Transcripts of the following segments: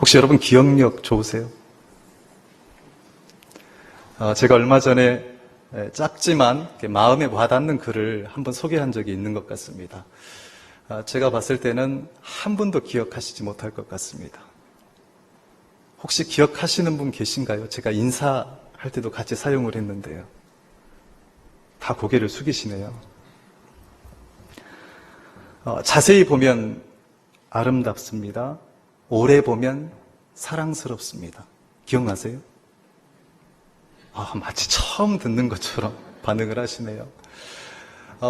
혹시 여러분 기억력 좋으세요? 제가 얼마 전에 짧지만 마음에 와닿는 글을 한번 소개한 적이 있는 것 같습니다. 제가 봤을 때는 한 분도 기억하시지 못할 것 같습니다. 혹시 기억하시는 분 계신가요? 제가 인사할 때도 같이 사용을 했는데요. 다 고개를 숙이시네요. 자세히 보면 아름답습니다. 오래 보면 사랑스럽습니다. 기억나세요? 마치 처음 듣는 것처럼 반응을 하시네요.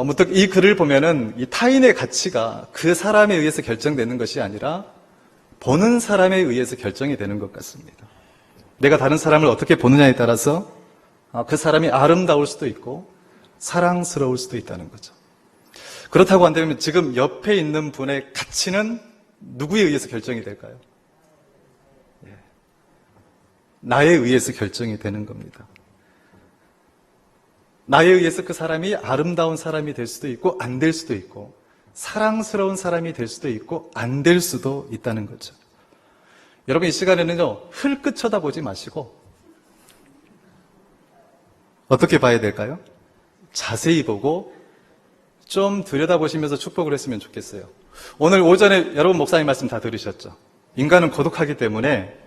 문득 이 글을 보면은 이 타인의 가치가 그 사람에 의해서 결정되는 것이 아니라 보는 사람에 의해서 결정이 되는 것 같습니다. 내가 다른 사람을 어떻게 보느냐에 따라서 그 사람이 아름다울 수도 있고 사랑스러울 수도 있다는 거죠. 그렇다고 한다면 지금 옆에 있는 분의 가치는 누구에 의해서 결정이 될까요? 나에 의해서 결정이 되는 겁니다. 나에 의해서 그 사람이 아름다운 사람이 될 수도 있고 안 될 수도 있고 사랑스러운 사람이 될 수도 있고 안 될 수도 있다는 거죠. 여러분 이 시간에는요 흘끗 쳐다보지 마시고 어떻게 봐야 될까요? 자세히 보고 좀 들여다보시면서 축복을 했으면 좋겠어요. 오늘 오전에 여러분 목사님 말씀 다 들으셨죠? 인간은 고독하기 때문에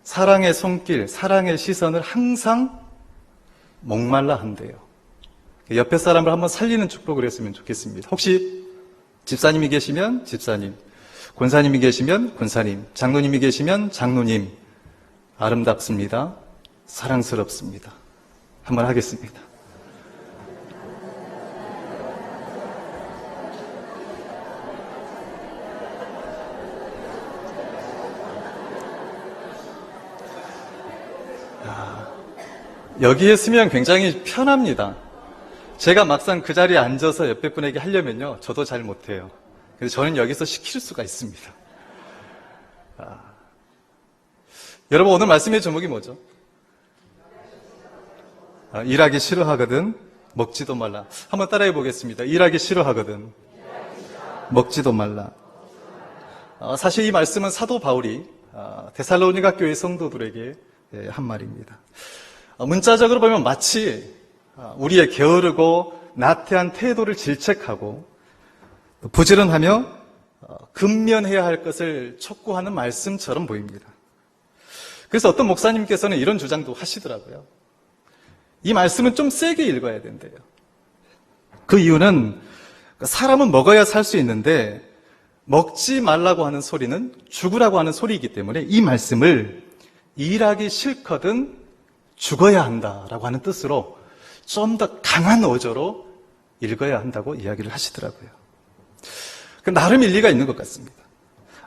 사랑의 손길, 사랑의 시선을 항상 목말라 한대요. 옆에 사람을 한번 살리는 축복을 했으면 좋겠습니다. 혹시 집사님이 계시면 집사님, 권사님이 계시면 권사님, 장로님이 계시면 장로님, 아름답습니다. 사랑스럽습니다. 한번 하겠습니다. 여기에 쓰면 굉장히 편합니다. 제가 막상 그 자리에 앉아서 옆에 분에게 하려면요, 저도 잘 못해요. 그래서 저는 여기서 시킬 수가 있습니다. 여러분 오늘 말씀의 제목이 뭐죠? 일하기 싫어하거든 먹지도 말라. 한번 따라해 보겠습니다. 일하기 싫어하거든 먹지도 말라. 사실 이 말씀은 사도 바울이 데살로니가 교회 성도들에게 한 말입니다. 문자적으로 보면 마치 우리의 게으르고 나태한 태도를 질책하고 부지런하며 근면해야 할 것을 촉구하는 말씀처럼 보입니다. 그래서 어떤 목사님께서는 이런 주장도 하시더라고요. 이 말씀은 좀 세게 읽어야 된대요. 그 이유는 사람은 먹어야 살 수 있는데 먹지 말라고 하는 소리는 죽으라고 하는 소리이기 때문에 이 말씀을 일하기 싫거든 죽어야 한다라고 하는 뜻으로 좀 더 강한 어조로 읽어야 한다고 이야기를 하시더라고요. 나름 일리가 있는 것 같습니다.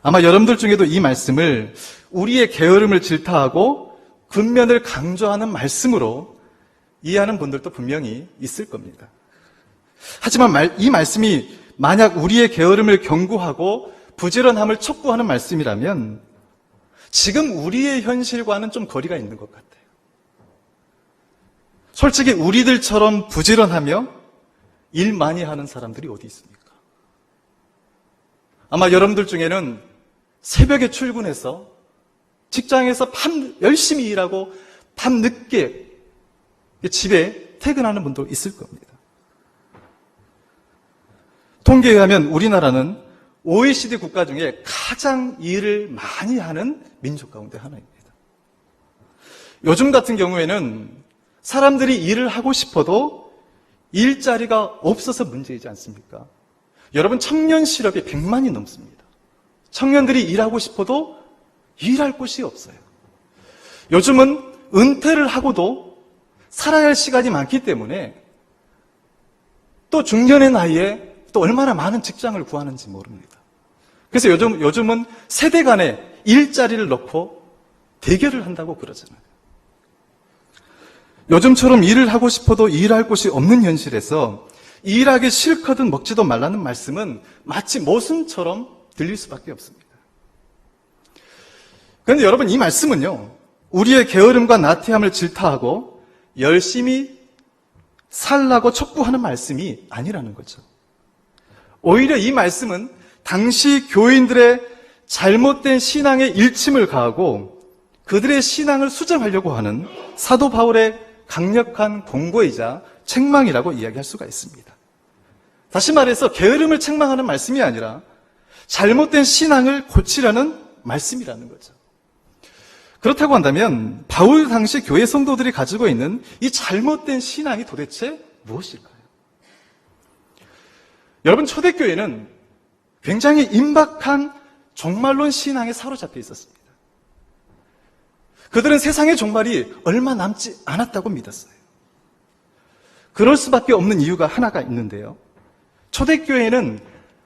아마 여러분들 중에도 이 말씀을 우리의 게으름을 질타하고 근면을 강조하는 말씀으로 이해하는 분들도 분명히 있을 겁니다. 하지만 이 말씀이 만약 우리의 게으름을 경고하고 부지런함을 촉구하는 말씀이라면 지금 우리의 현실과는 좀 거리가 있는 것 같아요. 솔직히 우리들처럼 부지런하며 일 많이 하는 사람들이 어디 있습니까? 아마 여러분들 중에는 새벽에 출근해서 직장에서 밤 열심히 일하고 밤 늦게 집에 퇴근하는 분도 있을 겁니다. 통계에 의하면 우리나라는 OECD 국가 중에 가장 일을 많이 하는 민족 가운데 하나입니다. 요즘 같은 경우에는 사람들이 일을 하고 싶어도 일자리가 없어서 문제이지 않습니까? 여러분 청년 실업이 100만이 넘습니다. 청년들이 일하고 싶어도 일할 곳이 없어요. 요즘은 은퇴를 하고도 살아야 할 시간이 많기 때문에 또 중년의 나이에 또 얼마나 많은 직장을 구하는지 모릅니다. 그래서 요즘은 세대 간에 일자리를 놓고 대결을 한다고 그러잖아요. 요즘처럼 일을 하고 싶어도 일할 곳이 없는 현실에서 일하기 싫거든 먹지도 말라는 말씀은 마치 모순처럼 들릴 수밖에 없습니다. 그런데 여러분 이 말씀은요, 우리의 게으름과 나태함을 질타하고 열심히 살라고 촉구하는 말씀이 아니라는 거죠. 오히려 이 말씀은 당시 교인들의 잘못된 신앙에 일침을 가하고 그들의 신앙을 수정하려고 하는 사도 바울의 강력한 공고이자 책망이라고 이야기할 수가 있습니다. 다시 말해서 게으름을 책망하는 말씀이 아니라 잘못된 신앙을 고치라는 말씀이라는 거죠. 그렇다고 한다면 바울 당시 교회 성도들이 가지고 있는 이 잘못된 신앙이 도대체 무엇일까요? 여러분, 초대교회는 굉장히 임박한 종말론 신앙에 사로잡혀 있었습니다. 그들은 세상의 종말이 얼마 남지 않았다고 믿었어요. 그럴 수밖에 없는 이유가 하나가 있는데요. 초대교회는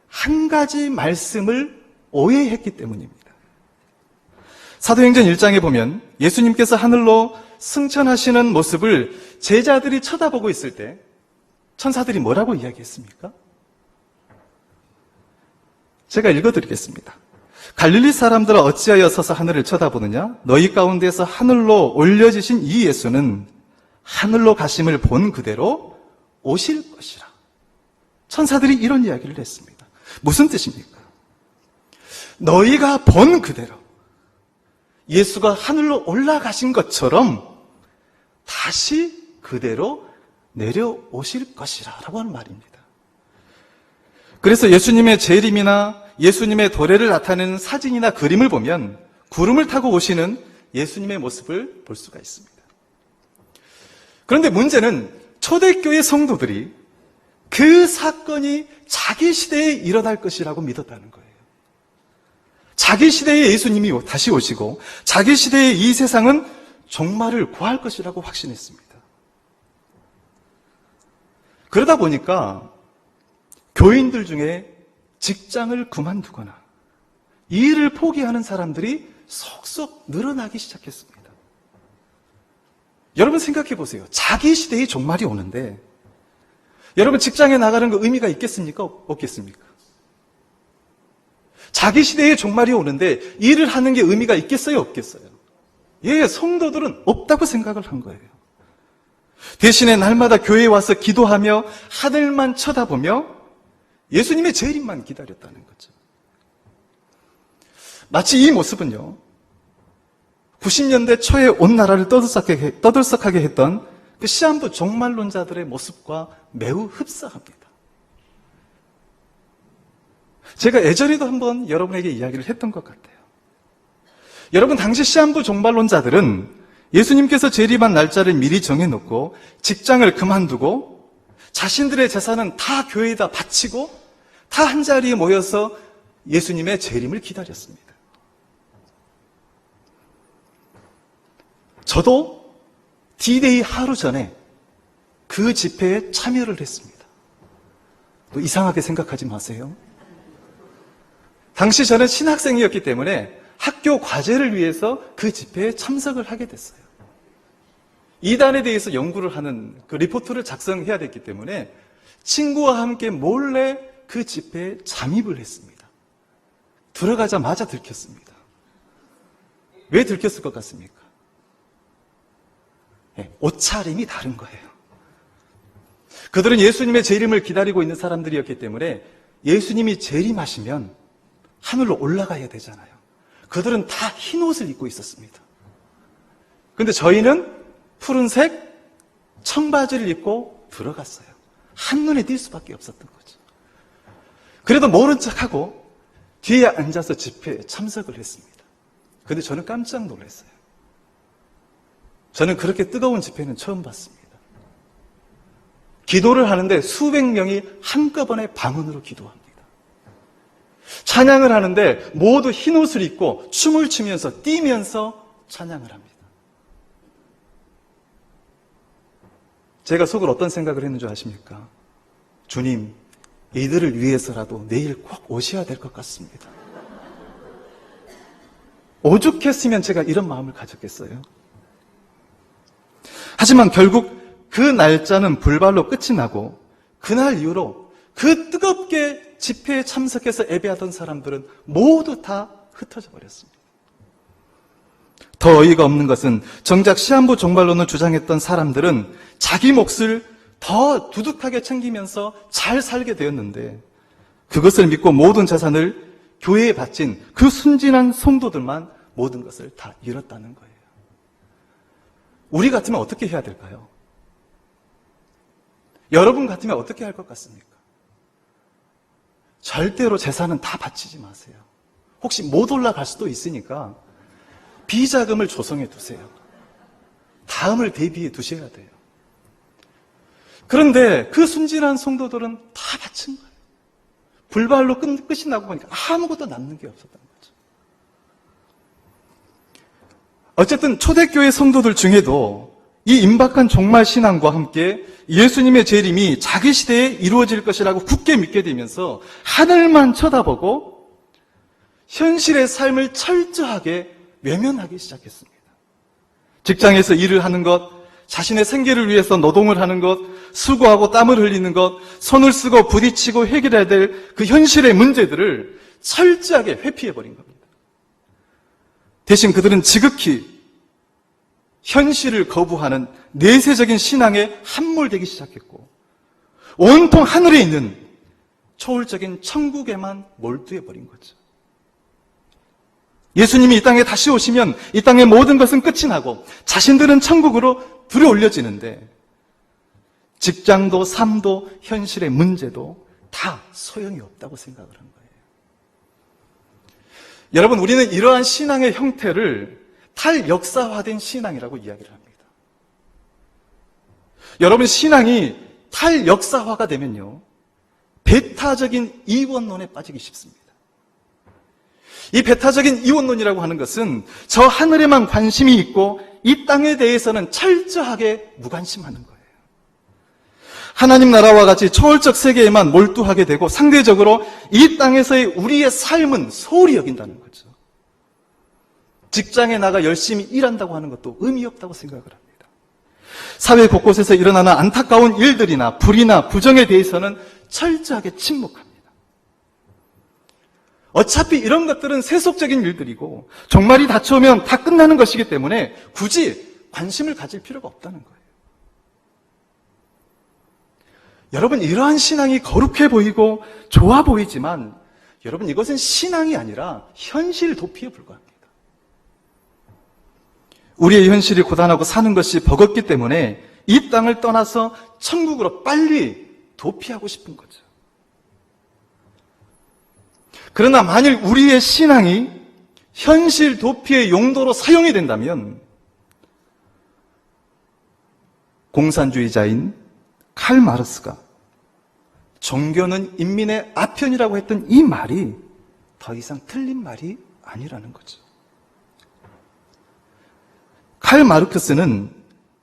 한 가지 말씀을 오해했기 때문입니다. 사도행전 1장에 보면 예수님께서 하늘로 승천하시는 모습을 제자들이 쳐다보고 있을 때 천사들이 뭐라고 이야기했습니까? 제가 읽어드리겠습니다. 갈릴리 사람들아 어찌하여 서서 하늘을 쳐다보느냐? 너희 가운데서 하늘로 올려지신 이 예수는 하늘로 가심을 본 그대로 오실 것이라. 천사들이 이런 이야기를 했습니다. 무슨 뜻입니까? 너희가 본 그대로 예수가 하늘로 올라가신 것처럼 다시 그대로 내려오실 것이라 라고 하는 말입니다. 그래서 예수님의 재림이나 예수님의 도래를 나타내는 사진이나 그림을 보면 구름을 타고 오시는 예수님의 모습을 볼 수가 있습니다. 그런데 문제는 초대교회 성도들이 그 사건이 자기 시대에 일어날 것이라고 믿었다는 거예요. 자기 시대에 예수님이 다시 오시고 자기 시대의 이 세상은 종말을 구할 것이라고 확신했습니다. 그러다 보니까 교인들 중에 직장을 그만두거나 이 일을 포기하는 사람들이 속속 늘어나기 시작했습니다. 여러분 생각해 보세요. 자기 시대의 종말이 오는데 여러분 직장에 나가는 거 의미가 있겠습니까? 없겠습니까? 자기 시대의 종말이 오는데 일을 하는 게 의미가 있겠어요? 없겠어요? 예, 성도들은 없다고 생각을 한 거예요. 대신에 날마다 교회에 와서 기도하며 하늘만 쳐다보며 예수님의 재림만 기다렸다는 거죠. 마치 이 모습은요, 90년대 초에 온 나라를 떠들썩하게 했던 그 시한부 종말론자들의 모습과 매우 흡사합니다. 제가 예전에도 한번 여러분에게 이야기를 했던 것 같아요. 여러분, 당시 시한부 종말론자들은 예수님께서 재림한 날짜를 미리 정해놓고 직장을 그만두고 자신들의 재산은 다 교회에다 바치고 다 한자리에 모여서 예수님의 재림을 기다렸습니다. 저도 D-Day 하루 전에 그 집회에 참여를 했습니다. 또 이상하게 생각하지 마세요. 당시 저는 신학생이었기 때문에 학교 과제를 위해서 그 집회에 참석을 하게 됐어요. 이단에 대해서 연구를 하는 그 리포트를 작성해야 됐기 때문에 친구와 함께 몰래 그 집회에 잠입을 했습니다. 들어가자마자 들켰습니다. 왜 들켰을 것 같습니까? 옷차림이 다른 거예요. 그들은 예수님의 재림을 기다리고 있는 사람들이었기 때문에 예수님이 재림하시면 하늘로 올라가야 되잖아요. 그들은 다 흰 옷을 입고 있었습니다. 그런데 저희는 푸른색 청바지를 입고 들어갔어요. 한눈에 띌 수밖에 없었던 거죠. 그래도 모른 척하고 뒤에 앉아서 집회에 참석을 했습니다. 그런데 저는 깜짝 놀랐어요. 저는 그렇게 뜨거운 집회는 처음 봤습니다. 기도를 하는데 수백 명이 한꺼번에 방언으로 기도합니다. 찬양을 하는데 모두 흰 옷을 입고 춤을 추면서 뛰면서 찬양을 합니다. 제가 속으로 어떤 생각을 했는 줄 아십니까? 주님, 이들을 위해서라도 내일 꼭 오셔야 될 것 같습니다. 오죽했으면 제가 이런 마음을 가졌겠어요? 하지만 결국 그 날짜는 불발로 끝이 나고 그날 이후로 그 뜨겁게 집회에 참석해서 예배하던 사람들은 모두 다 흩어져 버렸습니다. 더 어이가 없는 것은 정작 시한부 종말론을 주장했던 사람들은 자기 몫을 더 두둑하게 챙기면서 잘 살게 되었는데 그것을 믿고 모든 재산을 교회에 바친 그 순진한 성도들만 모든 것을 다 잃었다는 거예요. 우리 같으면 어떻게 해야 될까요? 여러분 같으면 어떻게 할 것 같습니까? 절대로 재산은 다 바치지 마세요. 혹시 못 올라갈 수도 있으니까 비자금을 조성해 두세요. 다음을 대비해 두셔야 돼요. 그런데 그 순진한 성도들은 다 바친 거예요. 불발로 끝이 나고 보니까 아무것도 남는 게 없었던 거죠. 어쨌든 초대교회 성도들 중에도 이 임박한 종말 신앙과 함께 예수님의 재림이 자기 시대에 이루어질 것이라고 굳게 믿게 되면서 하늘만 쳐다보고 현실의 삶을 철저하게 외면하기 시작했습니다. 직장에서 일을 하는 것, 자신의 생계를 위해서 노동을 하는 것, 수고하고 땀을 흘리는 것, 손을 쓰고 부딪히고 해결해야 될 그 현실의 문제들을 철저하게 회피해버린 겁니다. 대신 그들은 지극히 현실을 거부하는 내세적인 신앙에 함몰되기 시작했고 온통 하늘에 있는 초월적인 천국에만 몰두해버린 거죠. 예수님이 이 땅에 다시 오시면 이 땅의 모든 것은 끝이 나고 자신들은 천국으로 들어올려지는데 직장도 삶도 현실의 문제도 다 소용이 없다고 생각을 한 거예요. 여러분, 우리는 이러한 신앙의 형태를 탈역사화된 신앙이라고 이야기를 합니다. 여러분, 신앙이 탈역사화가 되면요, 배타적인 이원론에 빠지기 쉽습니다. 이 배타적인 이원론이라고 하는 것은 저 하늘에만 관심이 있고 이 땅에 대해서는 철저하게 무관심하는 거예요. 하나님 나라와 같이 초월적 세계에만 몰두하게 되고 상대적으로 이 땅에서의 우리의 삶은 소홀히 여긴다는 거죠. 직장에 나가 열심히 일한다고 하는 것도 의미 없다고 생각을 합니다. 사회 곳곳에서 일어나는 안타까운 일들이나 불의나 부정에 대해서는 철저하게 침묵합니다. 어차피 이런 것들은 세속적인 일들이고 종말이 닥쳐오면 다 끝나는 것이기 때문에 굳이 관심을 가질 필요가 없다는 거예요. 여러분, 이러한 신앙이 거룩해 보이고 좋아 보이지만 여러분, 이것은 신앙이 아니라 현실 도피에 불과합니다. 우리의 현실이 고단하고 사는 것이 버겁기 때문에 이 땅을 떠나서 천국으로 빨리 도피하고 싶은 거죠. 그러나 만일 우리의 신앙이 현실 도피의 용도로 사용이 된다면 공산주의자인 칼 마르스가 종교는 인민의 아편이라고 했던 이 말이 더 이상 틀린 말이 아니라는 거죠. 칼 마르크스는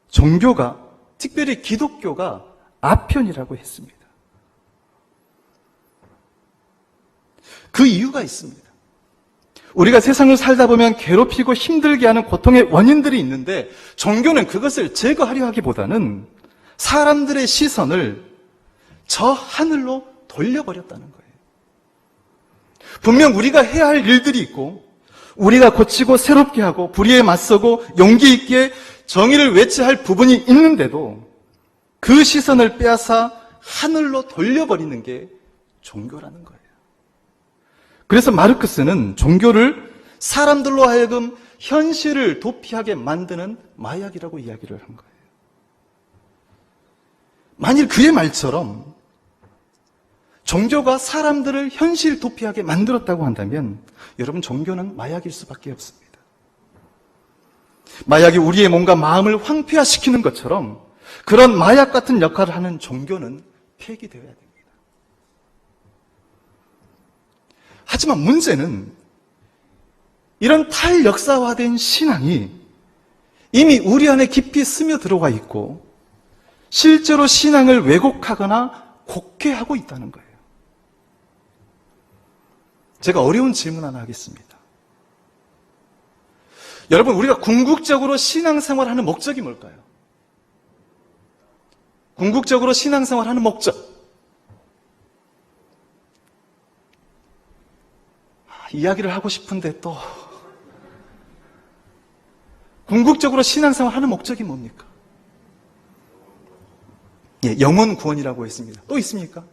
종교가, 특별히 기독교가 아편이라고 했습니다. 그 이유가 있습니다. 우리가 세상을 살다 보면 괴롭히고 힘들게 하는 고통의 원인들이 있는데 종교는 그것을 제거하려 하기보다는 사람들의 시선을 저 하늘로 돌려버렸다는 거예요. 분명 우리가 해야 할 일들이 있고 우리가 고치고 새롭게 하고 불의에 맞서고 용기 있게 정의를 외치할 부분이 있는데도 그 시선을 빼앗아 하늘로 돌려버리는 게 종교라는 거예요. 그래서 마르크스는 종교를 사람들로 하여금 현실을 도피하게 만드는 마약이라고 이야기를 한 거예요. 만일 그의 말처럼 종교가 사람들을 현실 도피하게 만들었다고 한다면 여러분, 종교는 마약일 수밖에 없습니다. 마약이 우리의 몸과 마음을 황폐화시키는 것처럼 그런 마약 같은 역할을 하는 종교는 폐기되어야 됩니다. 하지만 문제는 이런 탈역사화된 신앙이 이미 우리 안에 깊이 스며들어와 있고 실제로 신앙을 왜곡하거나 곡해하고 있다는 거예요. 제가 어려운 질문 하나 하겠습니다. 여러분, 우리가 궁극적으로 신앙생활하는 목적이 뭘까요? 궁극적으로 신앙생활하는 목적. 이야기를 하고 싶은데 또 궁극적으로 신앙생활하는 목적이 뭡니까? 예, 영혼 구원이라고 했습니다. 또 있습니까?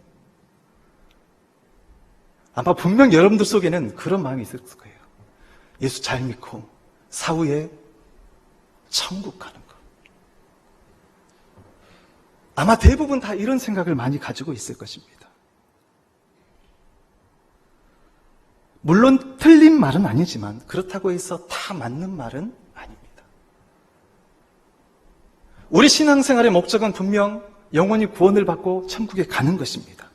아마 분명 여러분들 속에는 그런 마음이 있을 거예요. 예수 잘 믿고 사후에 천국 가는 것. 아마 대부분 다 이런 생각을 많이 가지고 있을 것입니다. 물론 틀린 말은 아니지만 그렇다고 해서 다 맞는 말은 아닙니다. 우리 신앙생활의 목적은 분명 영원히 구원을 받고 천국에 가는 것입니다.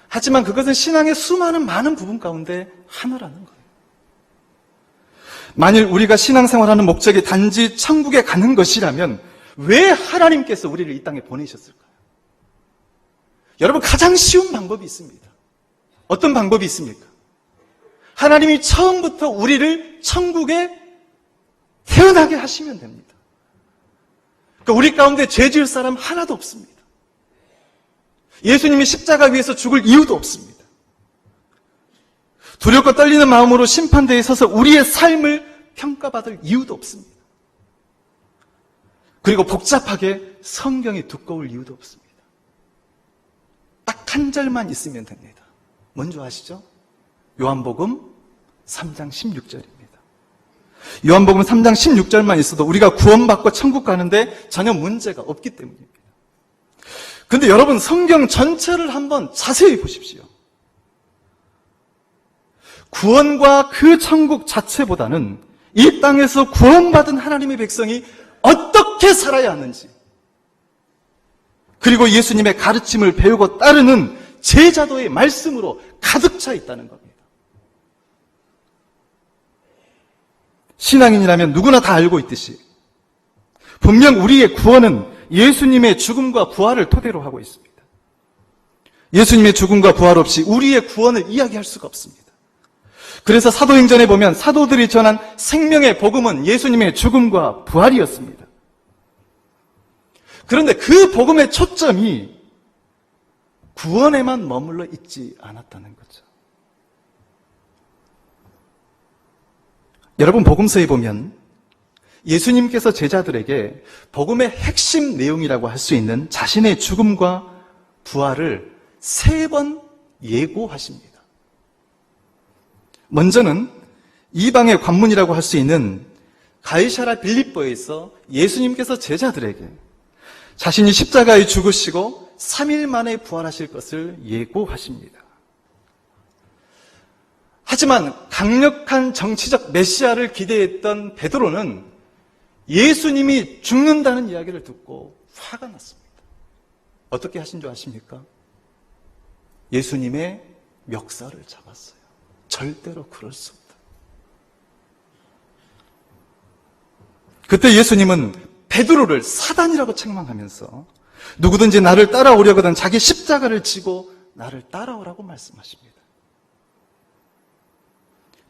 하지만 그것은 신앙의 수많은 많은 부분 가운데 하나라는 거예요. 만일 우리가 신앙생활하는 목적이 단지 천국에 가는 것이라면 왜 하나님께서 우리를 이 땅에 보내셨을까요? 여러분, 가장 쉬운 방법이 있습니다. 어떤 방법이 있습니까? 하나님이 처음부터 우리를 천국에 태어나게 하시면 됩니다. 그러니까 우리 가운데 죄 지을 사람 하나도 없습니다. 예수님이 십자가 위에서 죽을 이유도 없습니다. 두렵고 떨리는 마음으로 심판대에 서서 우리의 삶을 평가받을 이유도 없습니다. 그리고 복잡하게 성경이 두꺼울 이유도 없습니다. 딱 한 절만 있으면 됩니다. 뭔지 아시죠? 요한복음 3장 16절입니다. 요한복음 3장 16절만 있어도 우리가 구원받고 천국 가는데 전혀 문제가 없기 때문입니다. 근데 여러분, 성경 전체를 한번 자세히 보십시오. 구원과 그 천국 자체보다는 이 땅에서 구원받은 하나님의 백성이 어떻게 살아야 하는지, 그리고 예수님의 가르침을 배우고 따르는 제자도의 말씀으로 가득 차 있다는 겁니다. 신앙인이라면 누구나 다 알고 있듯이 분명 우리의 구원은 예수님의 죽음과 부활을 토대로 하고 있습니다. 예수님의 죽음과 부활 없이 우리의 구원을 이야기할 수가 없습니다. 그래서 사도행전에 보면 사도들이 전한 생명의 복음은 예수님의 죽음과 부활이었습니다. 그런데 그 복음의 초점이 구원에만 머물러 있지 않았다는 거죠. 여러분, 복음서에 보면 예수님께서 제자들에게 복음의 핵심 내용이라고 할 수 있는 자신의 죽음과 부활을 3번 예고하십니다. 먼저는 이방의 관문이라고 할 수 있는 가이사랴 빌립보에서 예수님께서 제자들에게 자신이 십자가에 죽으시고 3일 만에 부활하실 것을 예고하십니다. 하지만 강력한 정치적 메시아를 기대했던 베드로는 예수님이 죽는다는 이야기를 듣고 화가 났습니다. 어떻게 하신 줄 아십니까? 예수님의 멱살을 잡았어요. 절대로 그럴 수 없다. 그때 예수님은 베드로를 사단이라고 책망하면서 누구든지 나를 따라오려거든 자기 십자가를 지고 나를 따라오라고 말씀하십니다.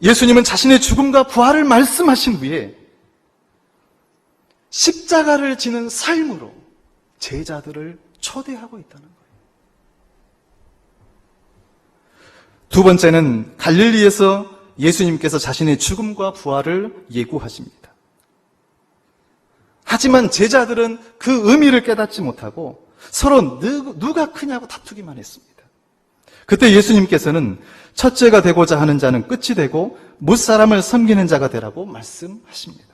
예수님은 자신의 죽음과 부활을 말씀하신 후에 십자가를 지는 삶으로 제자들을 초대하고 있다는 거예요. 두 번째는 갈릴리에서 예수님께서 자신의 죽음과 부활을 예고하십니다. 하지만 제자들은 그 의미를 깨닫지 못하고 서로 누가 크냐고 다투기만 했습니다. 그때 예수님께서는 첫째가 되고자 하는 자는 끝이 되고 무사람을 섬기는 자가 되라고 말씀하십니다.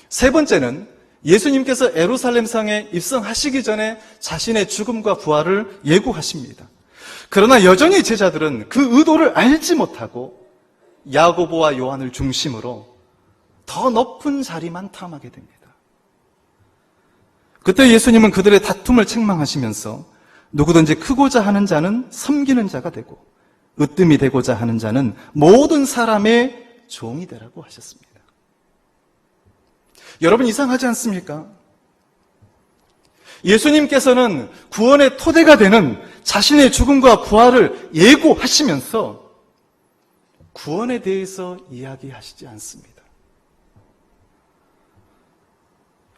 세 번째는 예수님께서 예루살렘 성에 입성하시기 전에 자신의 죽음과 부활을 예고하십니다. 그러나 여전히 제자들은 그 의도를 알지 못하고 야고보와 요한을 중심으로 더 높은 자리만 탐하게 됩니다. 그때 예수님은 그들의 다툼을 책망하시면서 누구든지 크고자 하는 자는 섬기는 자가 되고 으뜸이 되고자 하는 자는 모든 사람의 종이 되라고 하셨습니다. 여러분, 이상하지 않습니까? 예수님께서는 구원의 토대가 되는 자신의 죽음과 부활을 예고하시면서 구원에 대해서 이야기하시지 않습니다.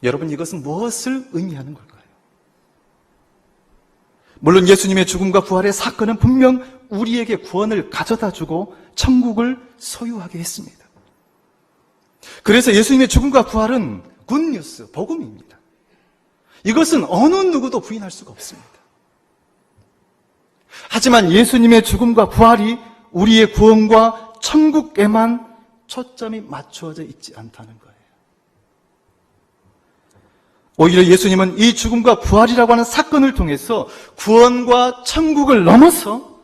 여러분, 이것은 무엇을 의미하는 걸까요? 물론 예수님의 죽음과 부활의 사건은 분명 우리에게 구원을 가져다 주고 천국을 소유하게 했습니다. 그래서 예수님의 죽음과 부활은 굿뉴스, 복음입니다. 이것은 어느 누구도 부인할 수가 없습니다. 하지만 예수님의 죽음과 부활이 우리의 구원과 천국에만 초점이 맞추어져 있지 않다는 거예요. 오히려 예수님은 이 죽음과 부활이라고 하는 사건을 통해서 구원과 천국을 넘어서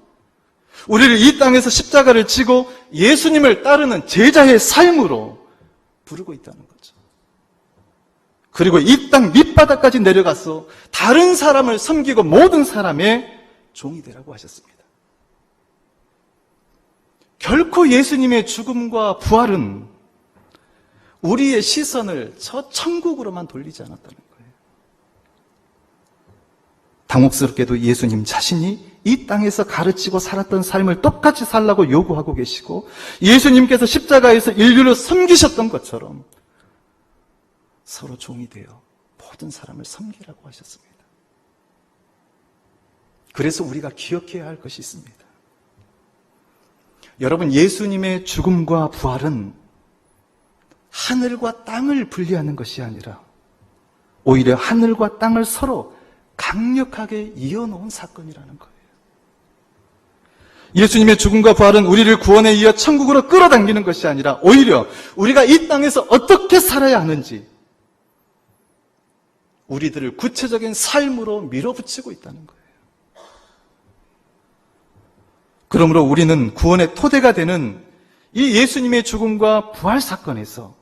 우리를 이 땅에서 십자가를 지고 예수님을 따르는 제자의 삶으로 부르고 있다는 거죠. 그리고 이 땅 밑바닥까지 내려가서 다른 사람을 섬기고 모든 사람의 종이 되라고 하셨습니다. 결코 예수님의 죽음과 부활은 우리의 시선을 저 천국으로만 돌리지 않았다는 거예요. 당혹스럽게도 예수님 자신이 이 땅에서 가르치고 살았던 삶을 똑같이 살라고 요구하고 계시고, 예수님께서 십자가에서 인류를 섬기셨던 것처럼 서로 종이 되어 모든 사람을 섬기라고 하셨습니다. 그래서 우리가 기억해야 할 것이 있습니다. 여러분, 예수님의 죽음과 부활은 하늘과 땅을 분리하는 것이 아니라 오히려 하늘과 땅을 서로 강력하게 이어놓은 사건이라는 거예요. 예수님의 죽음과 부활은 우리를 구원에 이어 천국으로 끌어당기는 것이 아니라 오히려 우리가 이 땅에서 어떻게 살아야 하는지 우리들을 구체적인 삶으로 밀어붙이고 있다는 거예요. 그러므로 우리는 구원의 토대가 되는 이 예수님의 죽음과 부활 사건에서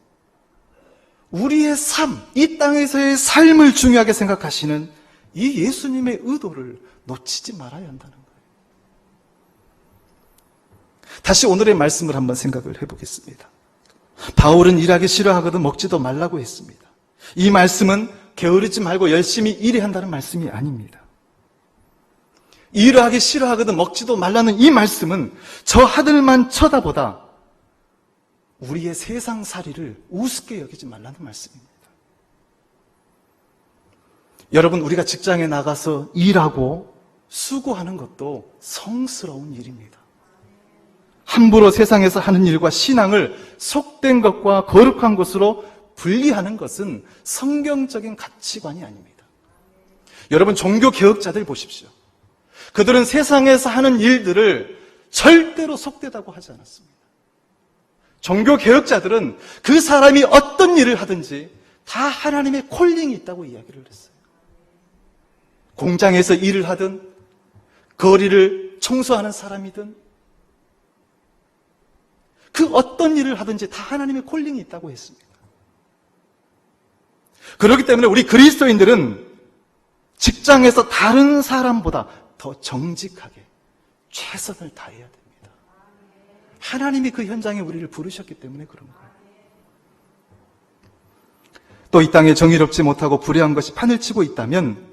우리의 삶, 이 땅에서의 삶을 중요하게 생각하시는 이 예수님의 의도를 놓치지 말아야 한다는 거예요. 다시 오늘의 말씀을 한번 생각을 해보겠습니다. 바울은 일하기 싫어하거든 먹지도 말라고 했습니다. 이 말씀은 게으르지 말고 열심히 일해야 한다는 말씀이 아닙니다. 일을 하기 싫어하거든 먹지도 말라는 이 말씀은 저 하늘만 쳐다보다 우리의 세상살이를 우습게 여기지 말라는 말씀입니다. 여러분, 우리가 직장에 나가서 일하고 수고하는 것도 성스러운 일입니다. 함부로 세상에서 하는 일과 신앙을 속된 것과 거룩한 것으로 분리하는 것은 성경적인 가치관이 아닙니다. 여러분, 종교개혁자들 보십시오. 그들은 세상에서 하는 일들을 절대로 속되다고 하지 않았습니다. 종교개혁자들은 그 사람이 어떤 일을 하든지 다 하나님의 콜링이 있다고 이야기를 했어요. 공장에서 일을 하든 거리를 청소하는 사람이든 그 어떤 일을 하든지 다 하나님의 콜링이 있다고 했습니다. 그렇기 때문에 우리 그리스도인들은 직장에서 다른 사람보다 더 정직하게 최선을 다해야 됩니다. 하나님이 그 현장에 우리를 부르셨기 때문에 그런 거예요. 또 이 땅에 정의롭지 못하고 불의한 것이 판을 치고 있다면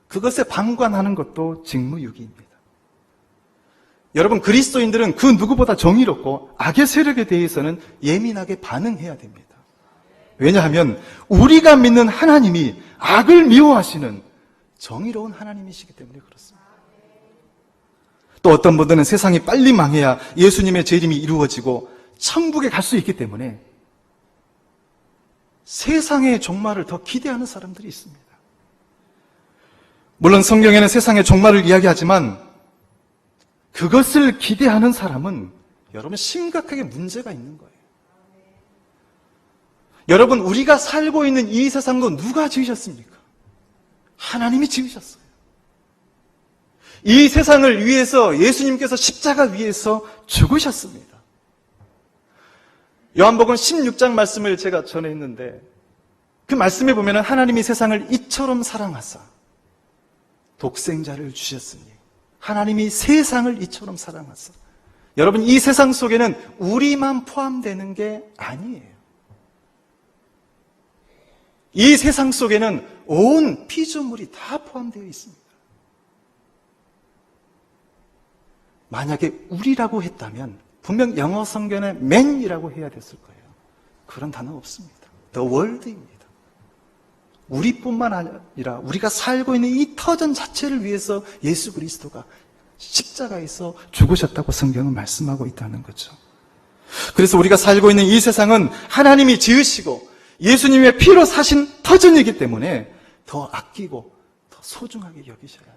그것에 방관하는 것도 직무유기입니다. 여러분, 그리스도인들은 그 누구보다 정의롭고 악의 세력에 대해서는 예민하게 반응해야 됩니다. 왜냐하면 우리가 믿는 하나님이 악을 미워하시는 정의로운 하나님이시기 때문에 그렇습니다. 또 어떤 분들은 세상이 빨리 망해야 예수님의 재림이 이루어지고 천국에 갈 수 있기 때문에 세상의 종말을 더 기대하는 사람들이 있습니다. 물론 성경에는 세상의 종말을 이야기하지만 그것을 기대하는 사람은 여러분 심각하게 문제가 있는 거예요. 여러분, 우리가 살고 있는 이 세상도 누가 지으셨습니까? 하나님이 지으셨어요. 이 세상을 위해서 예수님께서 십자가 위에서 죽으셨습니다. 요한복음 16장 말씀을 제가 전했는데 그 말씀에 보면 하나님이 세상을 이처럼 사랑하사 독생자를 주셨으니 하나님이 세상을 이처럼 사랑하사. 여러분, 이 세상 속에는 우리만 포함되는 게 아니에요. 이 세상 속에는 온 피조물이 다 포함되어 있습니다. 만약에 우리라고 했다면 분명 영어 성경에 man이라고 해야 됐을 거예요. 그런 단어 없습니다. The world입니다. 우리뿐만 아니라 우리가 살고 있는 이 터전 자체를 위해서 예수 그리스도가 십자가에서 죽으셨다고 성경은 말씀하고 있다는 거죠. 그래서 우리가 살고 있는 이 세상은 하나님이 지으시고 예수님의 피로 사신 터전이기 때문에 더 아끼고 더 소중하게 여기셔야 돼요.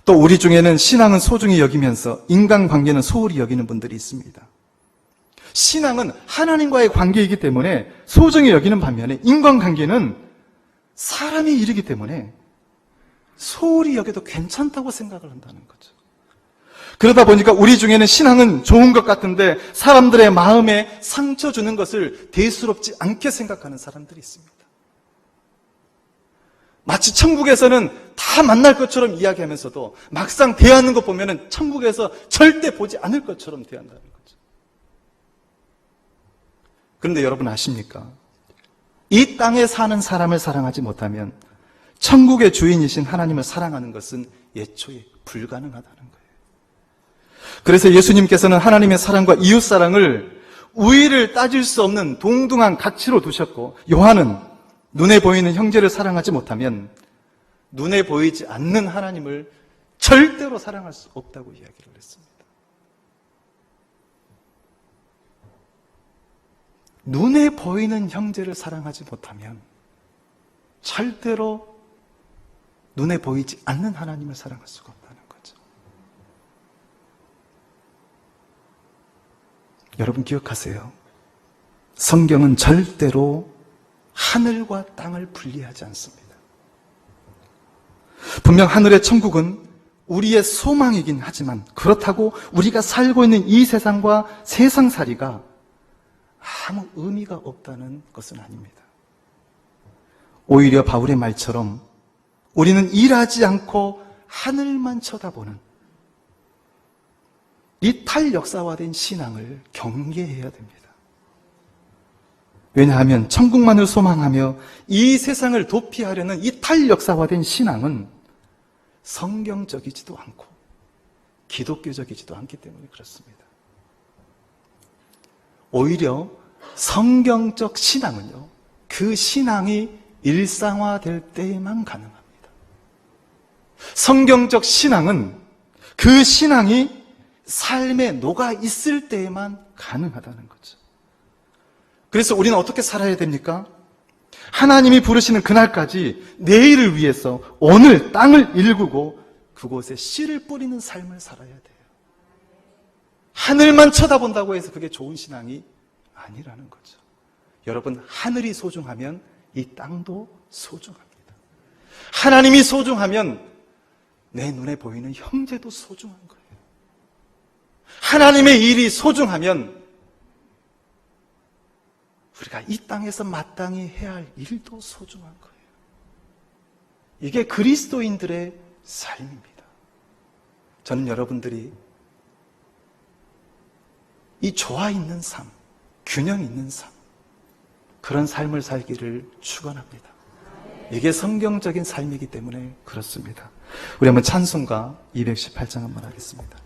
또 우리 중에는 신앙은 소중히 여기면서 인간관계는 소홀히 여기는 분들이 있습니다. 신앙은 하나님과의 관계이기 때문에 소중히 여기는 반면에 인간관계는 사람의 일이기 때문에 소홀히 여겨도 괜찮다고 생각을 한다는 거죠. 그러다 보니까 우리 중에는 신앙은 좋은 것 같은데 사람들의 마음에 상처 주는 것을 대수롭지 않게 생각하는 사람들이 있습니다. 마치 천국에서는 다 만날 것처럼 이야기하면서도 막상 대하는 것 보면은 천국에서 절대 보지 않을 것처럼 대한다는 거죠. 그런데 여러분 아십니까? 이 땅에 사는 사람을 사랑하지 못하면 천국의 주인이신 하나님을 사랑하는 것은 예초에 불가능하다는 거예요. 그래서 예수님께서는 하나님의 사랑과 이웃 사랑을 우위를 따질 수 없는 동등한 가치로 두셨고, 요한은 눈에 보이는 형제를 사랑하지 못하면 눈에 보이지 않는 하나님을 절대로 사랑할 수 없다고 이야기를 했습니다. 눈에 보이는 형제를 사랑하지 못하면 절대로 눈에 보이지 않는 하나님을 사랑할 수가 없다는 거죠. 여러분 기억하세요. 성경은 절대로 하늘과 땅을 분리하지 않습니다. 분명 하늘의 천국은 우리의 소망이긴 하지만 그렇다고 우리가 살고 있는 이 세상과 세상살이가 아무 의미가 없다는 것은 아닙니다. 오히려 바울의 말처럼 우리는 일하지 않고 하늘만 쳐다보는 이 탈역사화된 신앙을 경계해야 됩니다. 왜냐하면 천국만을 소망하며 이 세상을 도피하려는 이 탈역사화된 신앙은 성경적이지도 않고 기독교적이지도 않기 때문에 그렇습니다. 오히려 성경적 신앙은요, 그 신앙이 일상화될 때에만 가능합니다. 성경적 신앙은 그 신앙이 삶에 녹아 있을 때에만 가능하다는 거죠. 그래서 우리는 어떻게 살아야 됩니까? 하나님이 부르시는 그날까지 내일을 위해서 오늘 땅을 일구고 그곳에 씨를 뿌리는 삶을 살아야 돼요. 하늘만 쳐다본다고 해서 그게 좋은 신앙이 아니라는 거죠. 여러분, 하늘이 소중하면 이 땅도 소중합니다. 하나님이 소중하면 내 눈에 보이는 형제도 소중한 거예요. 하나님의 일이 소중하면 우리가 이 땅에서 마땅히 해야 할 일도 소중한 거예요. 이게 그리스도인들의 삶입니다. 저는 여러분들이 이 조화 있는 삶, 균형 있는 삶, 그런 삶을 살기를 축원합니다. 이게 성경적인 삶이기 때문에 그렇습니다. 우리 한번 찬송가 218장 한번 하겠습니다.